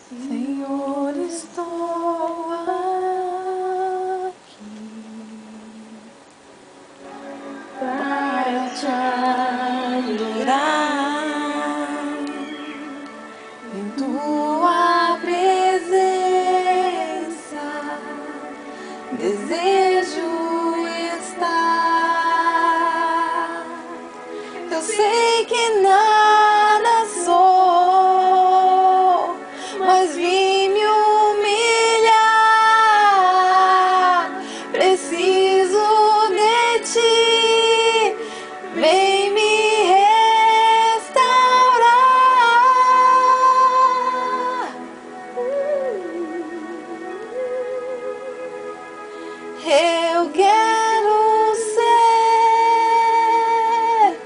Senhor, estou aqui para te adorar em tua presença. Desejo estar. Eu sei que nada sou, mas vim me humilhar. Preciso de ti, vem me restaurar. Eu quero ser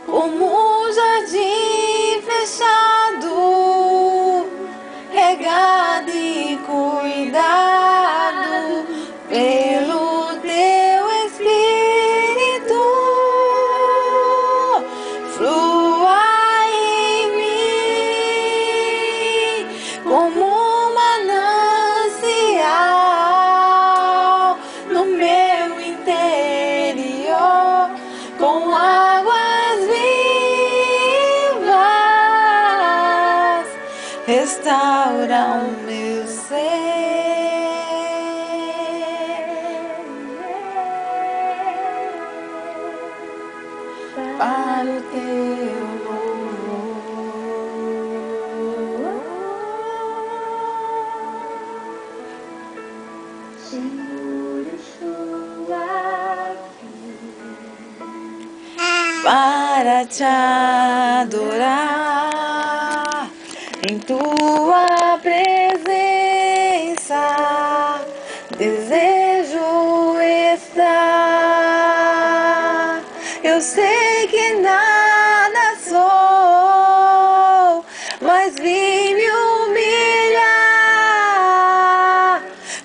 como um jardim fechado, regado e cuidado pelo teu Espírito. Flua em mim como um manancial no meu interior, com águas vivas, restaura o meu ser. Para o teu louvor. Senhor, estou aqui Para te adorar em tua presença. Desejo estar. Eu sei que nada sou, mas vim me humilhar.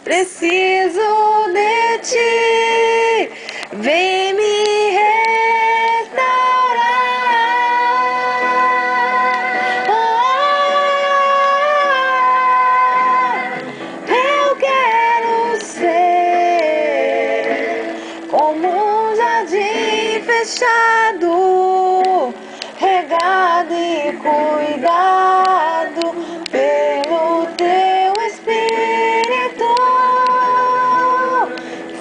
Preciso de ti, vem me restaurar. Eu quero ser como um jardim fechado, regado e cuidado pelo teu Espírito.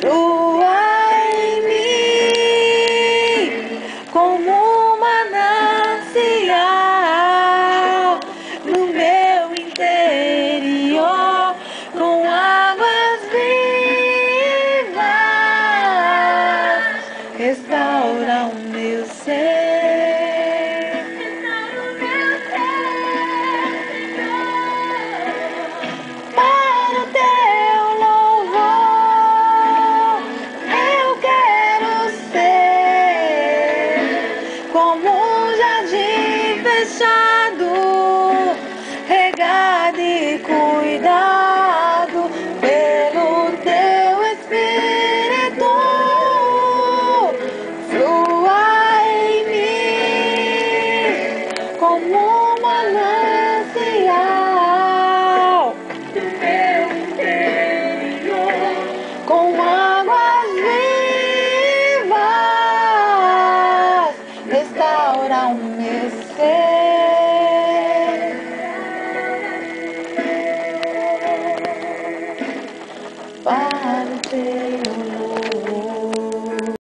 Flua em mim como um manancial no meu interior, com águas vivas, restaura o meu ser. Para o teu louvor, eu quero ser como um jardim fechado, regado e cuidado pelo teu Espírito. Flua em mim como um manancial do meu interior, com águas vivas, restaura o meu ser. Para o teu